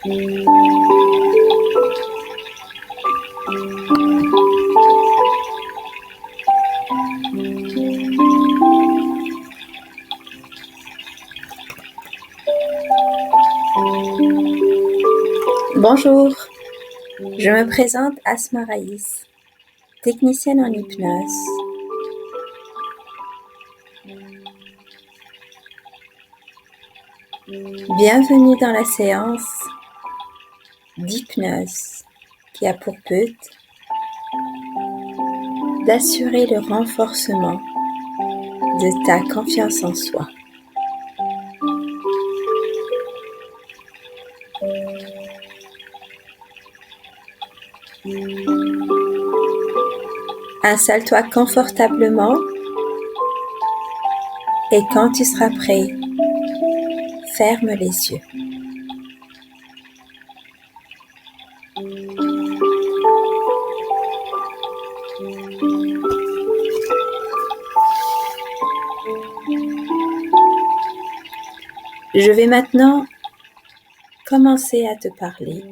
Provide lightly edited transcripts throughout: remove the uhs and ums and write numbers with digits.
Bonjour, je me présente Asma Raïs, technicienne en hypnose. Bienvenue dans la séance d'hypnose qui a pour but d'assurer le renforcement de ta confiance en soi. Installe-toi confortablement et quand tu seras prêt, ferme les yeux. Je vais maintenant commencer à te parler.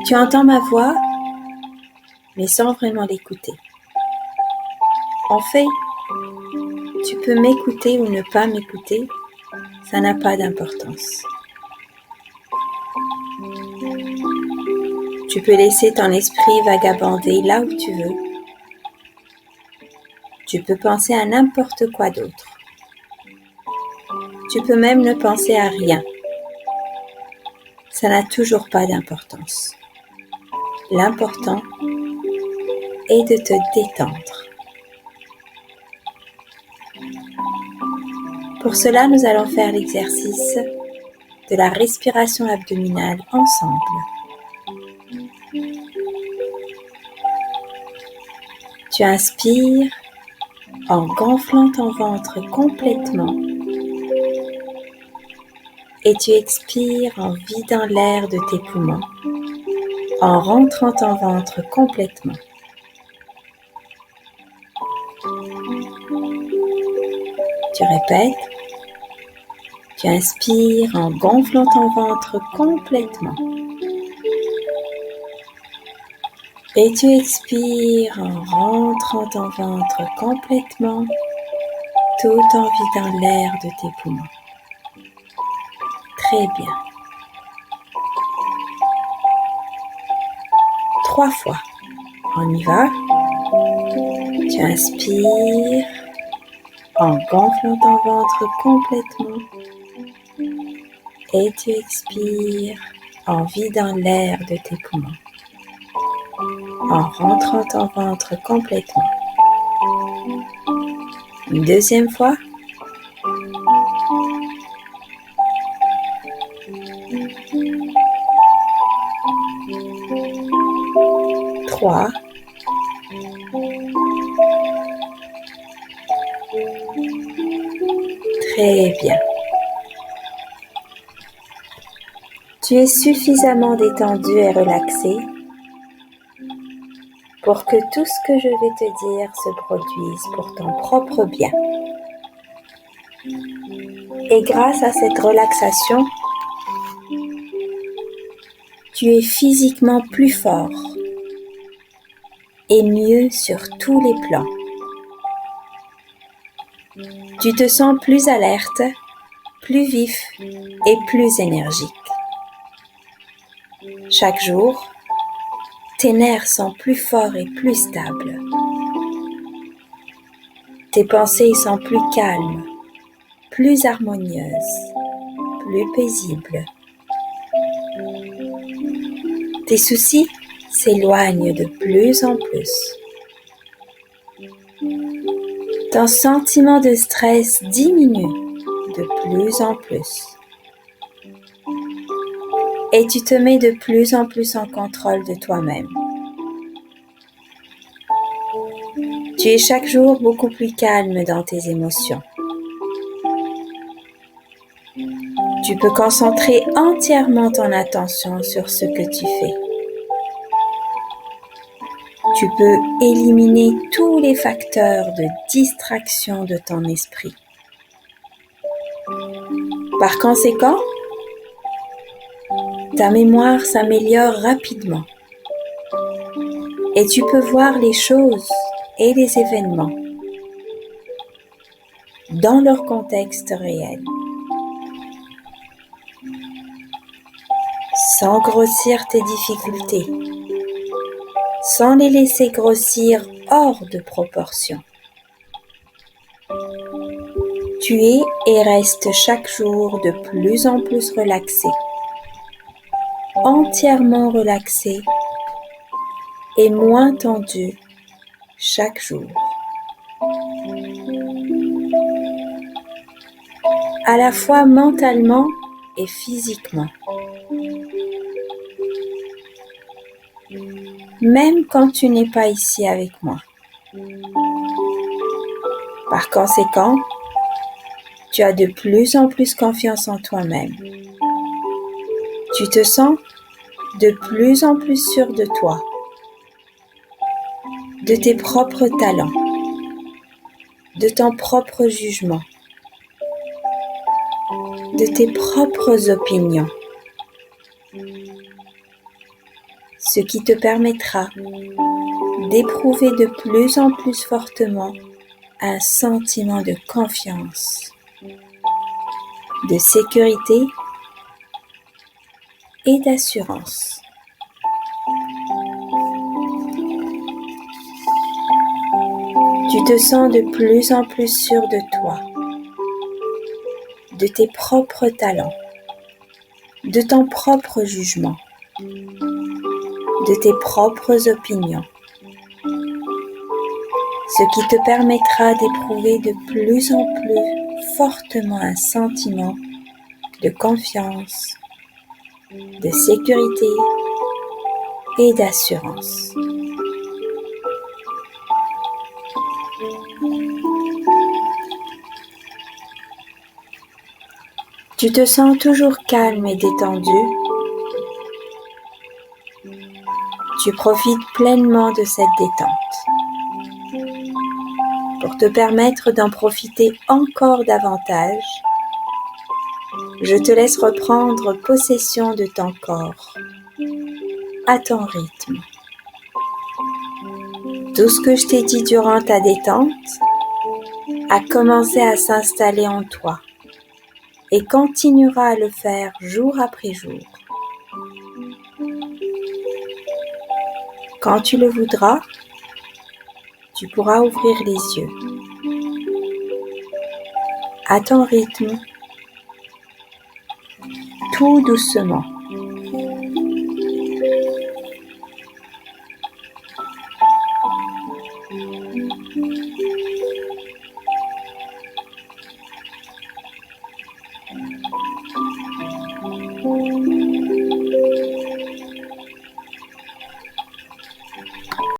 Tu entends ma voix, mais sans vraiment l'écouter. En fait, tu peux m'écouter ou ne pas m'écouter, ça n'a pas d'importance. Tu peux laisser ton esprit vagabonder là où tu veux. Tu peux penser à n'importe quoi d'autre. Tu peux même ne penser à rien. Ça n'a toujours pas d'importance. L'important est de te détendre. Pour cela, nous allons faire l'exercice de la respiration abdominale ensemble. Tu inspires en gonflant ton ventre complètement et tu expires en vidant l'air de tes poumons, en rentrant ton ventre complètement. Tu répètes, tu inspires en gonflant ton ventre complètement et tu expires en rentrant ton ventre complètement tout en vidant l'air de tes poumons. Très bien. 3 fois. On y va. Tu inspires en gonflant ton ventre complètement et tu expires en vidant l'air de tes poumons, en rentrant ton ventre complètement. Une deuxième fois. Trois. Très bien. Tu es suffisamment détendu et relaxé pour que tout ce que je vais te dire se produise pour ton propre bien. Et grâce à cette relaxation, tu es physiquement plus fort et mieux sur tous les plans. Tu te sens plus alerte, plus vif et plus énergique. Chaque jour, tes nerfs sont plus forts et plus stables. Tes pensées sont plus calmes, plus harmonieuses, plus paisibles. Tes soucis s'éloignent de plus en plus. Ton sentiment de stress diminue de plus en plus. Et tu te mets de plus en plus en contrôle de toi-même. Tu es chaque jour beaucoup plus calme dans tes émotions. Tu peux concentrer entièrement ton attention sur ce que tu fais. Tu peux éliminer tous les facteurs de distraction de ton esprit. Par conséquent, ta mémoire s'améliore rapidement et tu peux voir les choses et les événements dans leur contexte réel, sans grossir tes difficultés, sans les laisser grossir hors de proportion. Tu es et restes chaque jour de plus en plus relaxé, entièrement relaxé et moins tendu chaque jour. À la fois mentalement et physiquement. Même quand tu n'es pas ici avec moi. Par conséquent, tu as de plus en plus confiance en toi-même. Tu te sens de plus en plus sûr de toi, de tes propres talents, de ton propre jugement, de tes propres opinions, ce qui te permettra d'éprouver de plus en plus fortement un sentiment de confiance, de sécurité et d'assurance. Tu te sens de plus en plus sûr de toi, de tes propres talents, de ton propre jugement, de tes propres opinions, ce qui te permettra d'éprouver de plus en plus fortement un sentiment de confiance, de sécurité et d'assurance. Tu te sens toujours calme et détendu. Tu profites pleinement de cette détente. Pour te permettre d'en profiter encore davantage, je te laisse reprendre possession de ton corps, à ton rythme. Tout ce que je t'ai dit durant ta détente a commencé à s'installer en toi et continuera à le faire jour après jour. Quand tu le voudras, tu pourras ouvrir les yeux. À ton rythme, tout doucement.